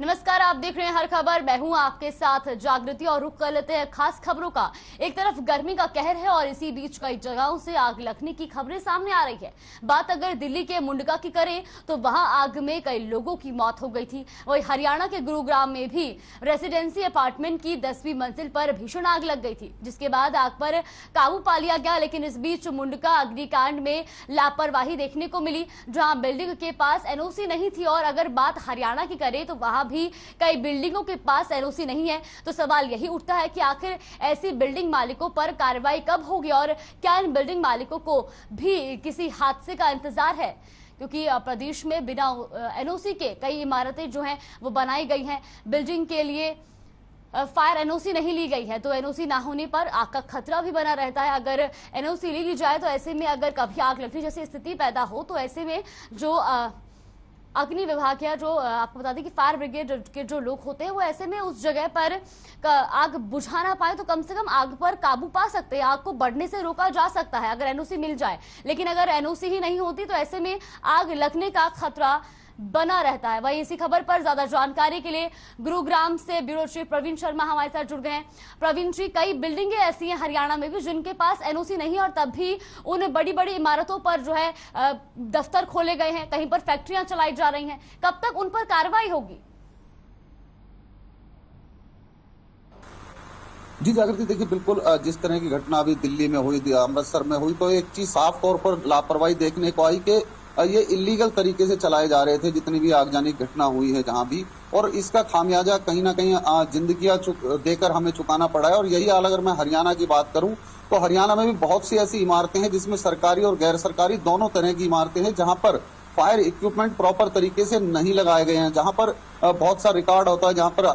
नमस्कार, आप देख रहे हैं हर खबर। मैं हूं आपके साथ जागृति और रुक कर लेते हैं खास खबरों का। एक तरफ गर्मी का कहर है और इसी बीच कई जगहों से आग लगने की खबरें सामने आ रही है। बात अगर दिल्ली के मुंडका की करें तो वहां आग में कई लोगों की मौत हो गई थी। वहीं हरियाणा के गुरुग्राम में भी रेसिडेंसी अपार्टमेंट की 10वीं मंजिल पर भीषण आग लग गई थी, जिसके बाद आग पर काबू पा लिया गया। लेकिन इस बीच मुंडका अग्निकांड में लापरवाही देखने को मिली, जहां बिल्डिंग के पास एनओसी नहीं थी। और अगर बात हरियाणा की करें तो वहां भी कई बिल्डिंगों के पास एनओसी नहीं है। तो सवाल यही उठता है कि आखिर ऐसी बिल्डिंग मालिकों पर कार्रवाई कब होगी और क्या इन बिल्डिंग मालिकों को भी किसी हादसे का इंतजार है, क्योंकि प्रदेश में बिना एनओसी के कई इमारतें जो हैं वो बनाई गई हैं। बिल्डिंग के लिए फायर एनओसी नहीं ली गई है, तो एनओसी ना होने पर आग का खतरा भी बना रहता है। अगर एनओसी ली जाए तो ऐसे में अगर कभी आग लगने जैसी स्थिति पैदा हो तो ऐसे में जो अग्नि विभाग या जो आपको बता दें कि फायर ब्रिगेड के जो लोग होते हैं वो ऐसे में उस जगह पर आग बुझा ना पाए तो कम से कम आग पर काबू पा सकते हैं। आग को बढ़ने से रोका जा सकता है अगर एनओसी मिल जाए। लेकिन अगर एनओसी ही नहीं होती तो ऐसे में आग लगने का खतरा बना रहता है। वहीं इसी खबर पर ज्यादा जानकारी के लिए गुरुग्राम से ब्यूरो चीफ प्रवीण शर्मा हमारे साथ जुड़ गए हैं। प्रवीण जी, कई बिल्डिंगें ऐसी हैं हरियाणा में भी जिनके पास एनओसी नहीं है और तब भी उन बड़ी बड़ी इमारतों पर जो है दफ्तर खोले गए हैं, कहीं पर फैक्ट्रियां चलाई जा रही हैं। कब तक उन पर कार्रवाई होगी? जी जागृति, देखिए बिल्कुल जिस तरह की घटना अभी दिल्ली में हुई, अमृतसर में हुई, तो एक चीज साफ तौर पर लापरवाही देखने को आई कि ये इलीगल तरीके से चलाए जा रहे थे जितनी भी आगजनी घटना हुई है जहां भी, और इसका खामियाजा कहीं ना कहीं जिंदगियां देकर हमें चुकाना पड़ा है। और यही हाल अगर मैं हरियाणा की बात करूं तो हरियाणा में भी बहुत सी ऐसी इमारतें हैं जिसमें सरकारी और गैर सरकारी दोनों तरह की इमारतें हैं, जहां पर फायर इक्विपमेंट प्रॉपर तरीके से नहीं लगाए गए हैं, जहां पर बहुत सा रिकॉर्ड होता है, जहां पर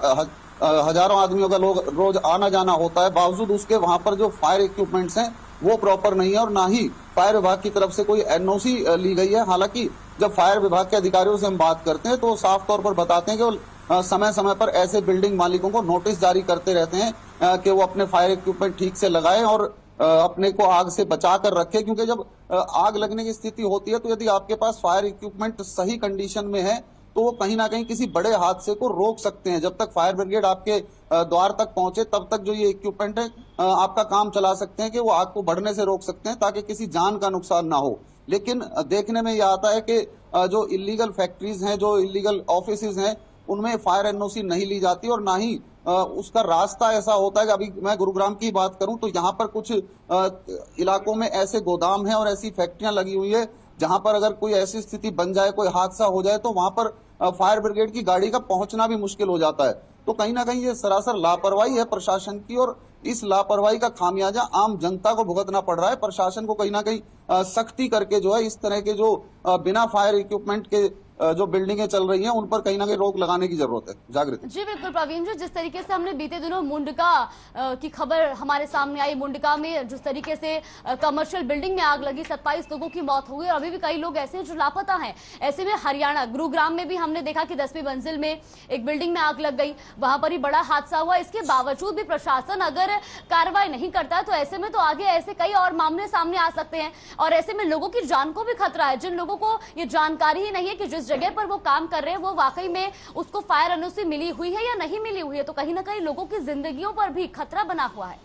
हजारों आदमियों का लोग रोज आना जाना होता है, बावजूद उसके वहां पर जो फायर इक्विपमेंट्स हैं वो प्रॉपर नहीं है और ना ही फायर विभाग की तरफ से कोई एनओसी ली गई है। हालांकि जब फायर विभाग के अधिकारियों से हम बात करते हैं तो साफ तौर पर बताते हैं कि वो समय समय पर ऐसे बिल्डिंग मालिकों को नोटिस जारी करते रहते हैं कि वो अपने फायर इक्विपमेंट ठीक से लगाएं और अपने को आग से बचा कर रखें, क्योंकि जब आग लगने की स्थिति होती है तो यदि आपके पास फायर इक्विपमेंट सही कंडीशन में है तो वो कहीं ना कहीं किसी बड़े हादसे को रोक सकते हैं। जब तक फायर ब्रिगेड आपके द्वार तक पहुंचे तब तक जो ये इक्विपमेंट है आपका काम चला सकते हैं कि वो आग को बढ़ने से रोक सकते हैं ताकि किसी जान का नुकसान ना हो। लेकिन देखने में यह आता है कि जो इलीगल फैक्ट्रीज हैं, जो इलीगल ऑफिसेज हैं, उनमें फायर एनओसी नहीं ली जाती और ना ही उसका रास्ता ऐसा होता है कि अभी मैं गुरुग्राम की बात करूं तो यहाँ पर कुछ इलाकों में ऐसे गोदाम हैं और ऐसी फैक्ट्रियां लगी हुई है जहां पर अगर कोई ऐसी स्थिति बन जाए, कोई हादसा हो जाए तो वहां पर फायर ब्रिगेड की गाड़ी का पहुंचना भी मुश्किल हो जाता है। तो कहीं ना कहीं ये सरासर लापरवाही है प्रशासन की और इस लापरवाही का खामियाजा आम जनता को भुगतना पड़ रहा है। प्रशासन को कहीं ना कहीं सख्ती करके जो है इस तरह के जो बिना फायर इक्विपमेंट के जो बिल्डिंगें चल रही हैं उन पर कहीं ना कहीं रोक लगाने की जरूरत है। जागृति जी बिल्कुल प्रवीण जी, जिस तरीके से हमने बीते दिनों मुंडका की खबर हमारे सामने आई, मुंडका में जिस तरीके से कमर्शियल बिल्डिंग में आग लगी, 27 लोगों की मौत हो गई और अभी भी कई लोग ऐसे हैं जो लापता हैं। ऐसे में हरियाणा गुरुग्राम में भी हमने देखा कि 10वीं मंजिल में एक बिल्डिंग में आग लग गई, वहां पर ही बड़ा हादसा हुआ। इसके बावजूद भी प्रशासन अगर कार्रवाई नहीं करता तो ऐसे में तो आगे ऐसे कई और मामले सामने आ सकते हैं और ऐसे में लोगों की जान को भी खतरा है। जिन लोगों को ये जानकारी ही नहीं है कि जिस जगह पर वो काम कर रहे हैं वो वाकई में उसको फायर एनओसी मिली हुई है या नहीं मिली हुई है, तो कहीं ना कहीं लोगों की जिंदगियों पर भी खतरा बना हुआ है।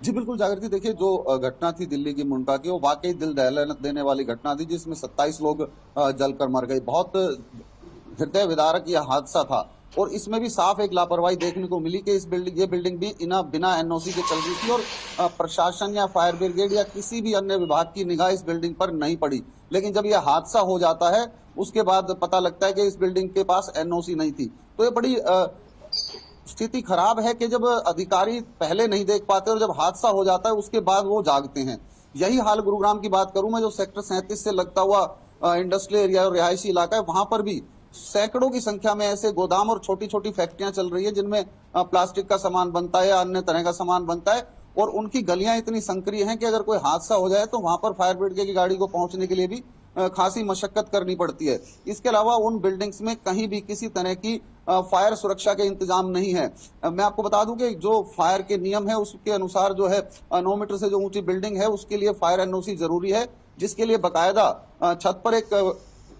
जी बिल्कुल जागृति, देखिए जो घटना थी दिल्ली की मुंडका की वो वाकई दिल दहला देने वाली घटना थी, जिसमें 27 लोग जलकर मर गए। बहुत हृदय विदारक यह हादसा था और इसमें भी साफ एक लापरवाही देखने को मिली कि ये बिल्डिंग भी बिना एनओसी के चल रही थी और प्रशासन या फायर ब्रिगेड या किसी भी अन्य विभाग की निगाह इस बिल्डिंग पर नहीं पड़ी। लेकिन जब यह हादसा हो जाता है उसके बाद पता लगता है कि इस बिल्डिंग के पास एनओसी नहीं थी। तो ये बड़ी स्थिति खराब है कि जब अधिकारी पहले नहीं देख पाते और जब हादसा हो जाता है उसके बाद वो जागते हैं। यही हाल गुरुग्राम की बात करूं मैं, जो सेक्टर 37 से लगता हुआ इंडस्ट्रियल एरिया और रिहायशी इलाका है, वहां पर भी सैकड़ों की संख्या में ऐसे गोदाम और छोटी छोटी फैक्ट्रियां चल रही है जिनमें प्लास्टिक का सामान बनता है या अन्य तरह का सामान बनता है और उनकी गलियां इतनी संकरी हैं कि अगर कोई हादसा हो जाए तो वहां पर फायर ब्रिगेड की गाड़ी को पहुंचने के लिए भी खासी मशक्कत करनी पड़ती है। इसके अलावा उन बिल्डिंग्स में कहीं भी किसी तरह की फायर सुरक्षा के इंतजाम नहीं है। मैं आपको बता दूं कि जो फायर के नियम है उसके अनुसार जो है 9 मीटर से जो ऊंची बिल्डिंग है उसके लिए फायर एनओसी जरूरी है, जिसके लिए बकायदा छत पर एक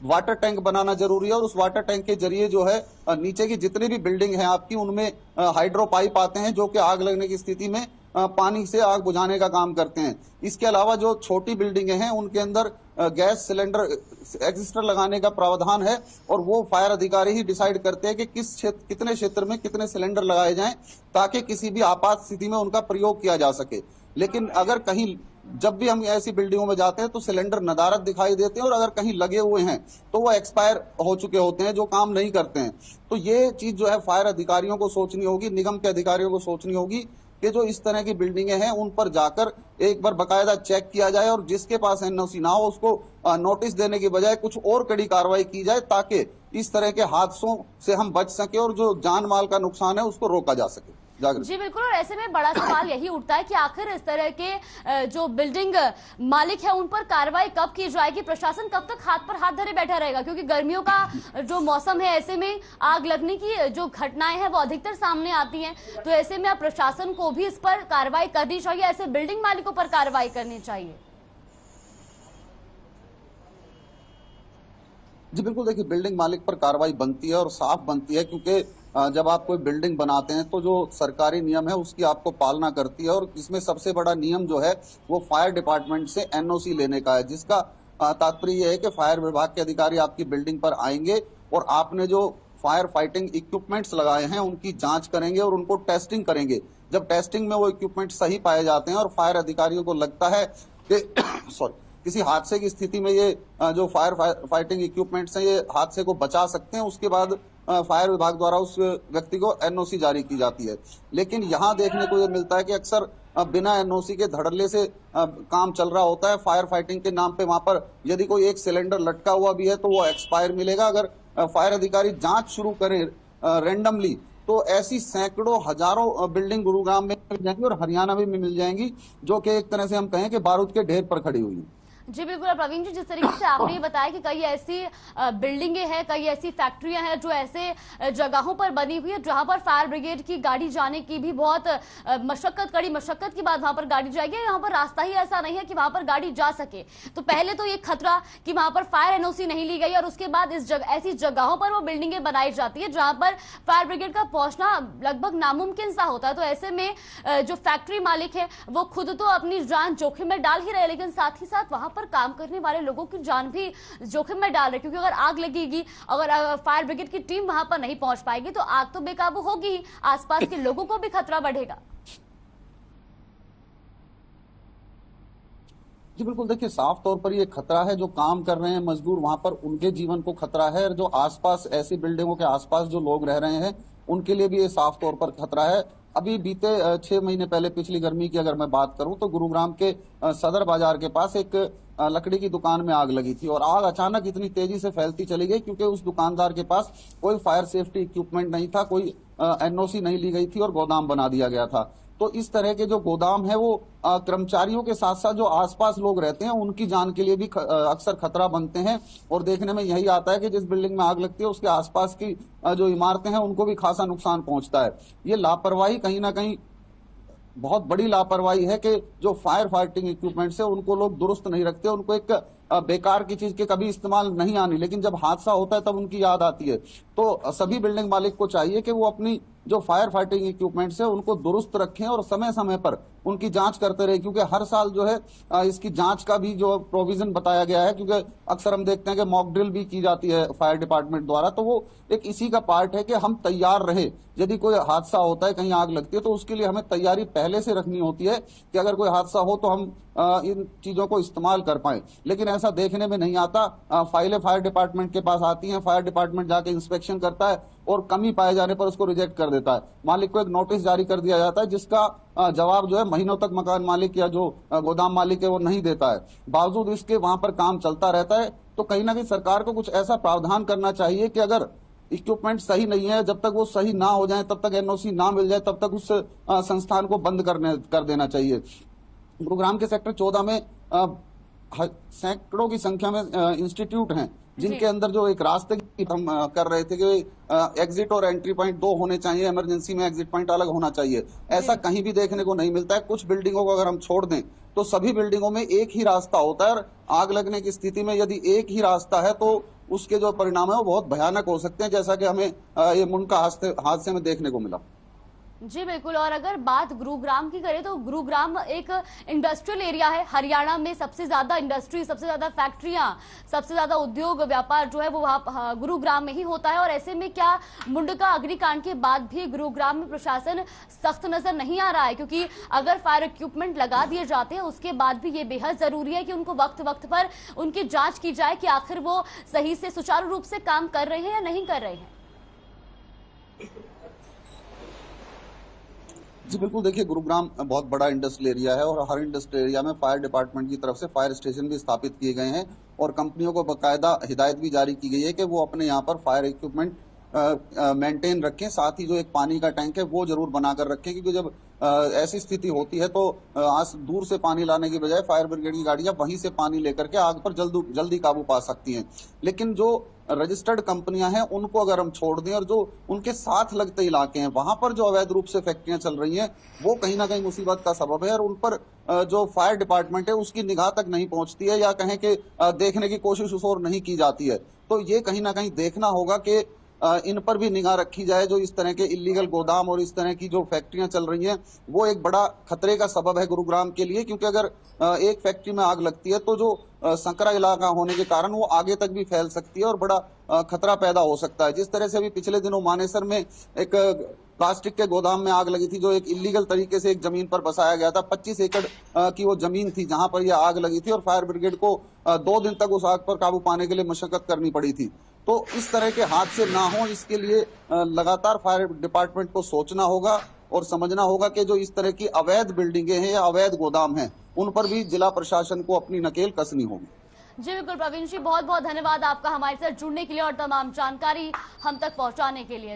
वाटर टैंक बनाना जरूरी है और उस वाटर टैंक के जरिए जो है नीचे की जितनी भी बिल्डिंग है आपकी उनमें हाइड्रो पाइप आते हैं जो कि आग लगने की स्थिति में पानी से आग बुझाने का काम करते हैं। इसके अलावा जो छोटी बिल्डिंगें हैं उनके अंदर गैस सिलेंडर एग्जिस्टर लगाने का प्रावधान है और वो फायर अधिकारी ही डिसाइड करते हैं कि कितने क्षेत्र में कितने सिलेंडर लगाए जाएं ताकि किसी भी आपात स्थिति में उनका प्रयोग किया जा सके। लेकिन अगर कहीं जब भी हम ऐसी बिल्डिंगों में जाते हैं तो सिलेंडर नदारद दिखाई देते हैं और अगर कहीं लगे हुए हैं तो वो एक्सपायर हो चुके होते हैं, जो काम नहीं करते हैं। तो ये चीज जो है फायर अधिकारियों को सोचनी होगी, निगम के अधिकारियों को सोचनी होगी कि जो इस तरह की बिल्डिंगें हैं उन पर जाकर एक बार बकायदा चेक किया जाए और जिसके पास एनओसी ना हो उसको नोटिस देने की बजाय कुछ और कड़ी कार्रवाई की जाए ताकि इस तरह के हादसों से हम बच सके और जो जान माल का नुकसान है उसको रोका जा सके। जी बिल्कुल, और ऐसे में बड़ा सवाल यही उठता है कि आखिर इस तरह के जो बिल्डिंग मालिक है उन पर कार्रवाई कब की जाएगी? प्रशासन कब तक हाथ पर हाथ धरे बैठा रहेगा? क्योंकि गर्मियों का जो मौसम है ऐसे में आग लगने की जो घटनाएं हैं वो अधिकतर सामने आती हैं, तो ऐसे में अब प्रशासन को भी इस पर कार्रवाई करनी चाहिए, ऐसे बिल्डिंग मालिकों पर कार्रवाई करनी चाहिए। जी बिल्कुल, देखिए बिल्डिंग मालिक पर कार्रवाई बनती है और साफ बनती है क्योंकि जब आप कोई बिल्डिंग बनाते हैं तो जो सरकारी नियम है उसकी आपको पालना करती है और इसमें सबसे बड़ा नियम जो है वो फायर डिपार्टमेंट से एनओसी लेने का है, जिसका तात्पर्य यह है कि फायर विभाग के अधिकारी आपकी बिल्डिंग पर आएंगे और आपने जो फायर फाइटिंग इक्विपमेंट्स लगाए हैं उनकी जांच करेंगे और उनको टेस्टिंग करेंगे। जब टेस्टिंग में वो इक्विपमेंट सही पाए जाते हैं और फायर अधिकारियों को लगता है कि किसी हादसे की स्थिति में ये जो फायर फाइटिंग इक्विपमेंट्स हैं ये हादसे को बचा सकते हैं, उसके बाद फायर विभाग द्वारा उस व्यक्ति को एनओसी जारी की जाती है। लेकिन यहाँ देखने को ये मिलता है कि अक्सर बिना एनओसी के धड़ल्ले से काम चल रहा होता है। फायर फाइटिंग के नाम पे वहां पर यदि कोई एक सिलेंडर लटका हुआ भी है तो वो एक्सपायर मिलेगा। अगर फायर अधिकारी जांच शुरू करें रेंडमली तो ऐसी सैकड़ों हजारों बिल्डिंग गुरुग्राम में मिल जाएंगी और हरियाणा में भी मिल जाएंगी जो कि एक तरह से हम कहें कि बारूद के ढेर पर खड़ी हुई है। जी बिल्कुल, प्रवीण जी, जिस तरीके से आपने ये बताया कि कई ऐसी बिल्डिंगें हैं, कई ऐसी फैक्ट्रियां हैं जो ऐसे जगहों पर बनी हुई है जहां पर फायर ब्रिगेड की गाड़ी जाने की भी बहुत कड़ी मशक्कत के बाद वहां पर गाड़ी जाएगी। यहाँ पर रास्ता ही ऐसा नहीं है कि वहां पर गाड़ी जा सके। तो पहले तो ये खतरा कि वहां पर फायर एनओसी नहीं ली गई और उसके बाद ऐसी जगहों पर वो बिल्डिंगें बनाई जाती है जहां पर फायर ब्रिगेड का पहुंचना लगभग नामुमकिन सा होता है। तो ऐसे में जो फैक्ट्री मालिक है वो खुद तो अपनी जान जोखिम में डाल ही रहे, लेकिन साथ ही साथ वहां पर काम करने वाले लोगों की जान भी जोखिम में डाल रहे, क्योंकि अगर आग लगेगी, अगर फायर ब्रिगेड की टीम वहां पर नहीं पहुंच पाएगी तो आग तो बेकाबू होगी ही, आसपास के लोगों को भी खतरा बढ़ेगा। जी बिल्कुल, देखिए साफ तौर पर ये खतरा है, जो काम कर रहे हैं मजदूर वहां पर उनके जीवन को खतरा है और जो आसपास ऐसी बिल्डिंगों के आसपास जो लोग रह रहे हैं उनके लिए भी ये साफ तौर पर खतरा है। अभी बीते 6 महीने पहले पिछली गर्मी की अगर मैं बात करूं तो गुरुग्राम के सदर बाजार के पास एक लकड़ी की दुकान में आग लगी थी और आग अचानक इतनी तेजी से फैलती चली गई क्योंकि उस दुकानदार के पास कोई फायर सेफ्टी इक्विपमेंट नहीं था, कोई एनओसी नहीं ली गई थी और गोदाम बना दिया गया था। तो इस तरह के जो गोदाम है वो कर्मचारियों के साथ साथ जो आसपास लोग रहते हैं उनकी जान के लिए भी अक्सर खतरा बनते हैं और देखने में यही आता है कि जिस बिल्डिंग में आग लगती है उसके आसपास की जो इमारतें हैं उनको भी खासा नुकसान पहुंचता है। ये लापरवाही कहीं ना कहीं बहुत बड़ी लापरवाही है कि जो फायर फाइटिंग इक्विपमेंट्स है उनको लोग दुरुस्त नहीं रखते, उनको एक बेकार की चीज के कभी इस्तेमाल नहीं आनी, लेकिन जब हादसा होता है तब उनकी याद आती है। तो सभी बिल्डिंग मालिक को चाहिए कि वो अपनी जो फायर फाइटिंग इक्विपमेंट्स है उनको दुरुस्त रखें और समय समय पर उनकी जांच करते रहे, क्योंकि हर साल जो है इसकी जांच का भी जो प्रोविजन बताया गया है, क्योंकि अक्सर हम देखते हैं कि मॉक ड्रिल भी की जाती है फायर डिपार्टमेंट द्वारा, तो वो एक इसी का पार्ट है कि हम तैयार रहे। यदि कोई हादसा होता है, कहीं आग लगती है, तो उसके लिए हमें तैयारी पहले से रखनी होती है कि अगर कोई हादसा हो तो हम इन चीजों को इस्तेमाल कर पाए। लेकिन ऐसा देखने में नहीं आता। फाइलें फायर डिपार्टमेंट के पास आती हैं, फायर डिपार्टमेंट जाके इंस्पेक्शन करता है और कमी पाए जाने पर उसको रिजेक्ट कर देता है। मालिक को एक नोटिस जारी कर दिया जाता है जिसका जवाब जो है महीनों तक मकान मालिक या जो गोदाम मालिक है वो नहीं देता है। बावजूद इसके वहां पर काम चलता रहता है। तो कहीं ना कहीं सरकार को कुछ ऐसा प्रावधान करना चाहिए कि अगर इक्विपमेंट सही नहीं है, जब तक वो सही ना हो जाए, तब तक एनओसी ना मिल जाए, तब तक उस संस्थान को बंद कर देना चाहिए। गुरुग्राम के सेक्टर 14 में सैकड़ों की संख्या में इंस्टीट्यूट हैं जिनके अंदर जो एक रास्ते की हम कर रहे थे कि एग्जिट और एंट्री पॉइंट 2 होने चाहिए, इमरजेंसी में एग्जिट पॉइंट अलग होना चाहिए। ऐसा कहीं भी देखने को नहीं मिलता है। कुछ बिल्डिंगों को अगर हम छोड़ दें तो सभी बिल्डिंगों में एक ही रास्ता होता है और आग लगने की स्थिति में यदि एक ही रास्ता है तो उसके जो परिणाम है वो बहुत भयानक हो सकते हैं, जैसा कि हमें ये मुंडका हादसे में देखने को मिला। जी बिल्कुल। और अगर बात गुरुग्राम की करें तो गुरुग्राम एक इंडस्ट्रियल एरिया है। हरियाणा में सबसे ज्यादा इंडस्ट्री, सबसे ज्यादा फैक्ट्रियां, सबसे ज्यादा उद्योग व्यापार जो है वो वहां गुरुग्राम में ही होता है। और ऐसे में क्या मुंडका अग्निकांड के बाद भी गुरुग्राम में प्रशासन सख्त नजर नहीं आ रहा है? क्योंकि अगर फायर इक्विपमेंट लगा दिए जाते हैं उसके बाद भी ये बेहद जरूरी है कि उनको वक्त वक्त पर उनकी जांच की जाए कि आखिर वो सही से सुचारू रूप से काम कर रहे हैं या नहीं कर रहे हैं। जी बिल्कुल, देखिए गुरुग्राम बहुत बड़ा इंडस्ट्रियल एरिया है और हर इंडस्ट्रियल एरिया में फायर डिपार्टमेंट की तरफ से फायर स्टेशन भी स्थापित किए गए हैं और कंपनियों को बाकायदा हिदायत भी जारी की गई है कि वो अपने यहाँ पर फायर इक्विपमेंट मेंटेन रखें। साथ ही जो एक पानी का टैंक है वो जरूर बनाकर रखें, क्योंकि जब ऐसी स्थिति होती है तो आज दूर से पानी लाने की बजाय फायर ब्रिगेड की गाड़ियां वहीं से पानी लेकर के आग पर जल्दी काबू पा सकती हैं। लेकिन जो रजिस्टर्ड कंपनियां हैं उनको अगर हम छोड़ दें और जो उनके साथ लगते इलाके हैं वहां पर जो अवैध रूप से फैक्ट्रियां चल रही हैं वो कहीं ना कहीं मुसीबत का सबब है और उन पर जो फायर डिपार्टमेंट है उसकी निगाह तक नहीं पहुंचती है या कहें कि देखने की कोशिश उस ओर नहीं की जाती है। तो ये कहीं ना कहीं देखना होगा कि इन पर भी निगाह रखी जाए। जो इस तरह के इलीगल गोदाम और इस तरह की जो फैक्ट्रियां चल रही हैं वो एक बड़ा खतरे का सबब है गुरुग्राम के लिए, क्योंकि अगर एक फैक्ट्री में आग लगती है तो जो संकरा इलाका होने के कारण वो आगे तक भी फैल सकती है और बड़ा खतरा पैदा हो सकता है। जिस तरह से अभी पिछले दिनों मानेसर में एक प्लास्टिक के गोदाम में आग लगी थी जो एक इलीगल तरीके से एक जमीन पर बसाया गया था। 25 एकड़ की वो जमीन थी जहां पर यह आग लगी थी और फायर ब्रिगेड को 2 दिन तक उस आग पर काबू पाने के लिए मशक्कत करनी पड़ी थी। तो इस तरह के हादसे ना हो इसके लिए लगातार फायर डिपार्टमेंट को सोचना होगा और समझना होगा कि जो इस तरह की अवैध बिल्डिंगें हैं या अवैध गोदाम हैं उन पर भी जिला प्रशासन को अपनी नकेल कसनी होगी। जी बिल्कुल प्रवीण जी, बहुत बहुत धन्यवाद आपका हमारे साथ जुड़ने के लिए और तमाम जानकारी हम तक पहुंचाने के लिए।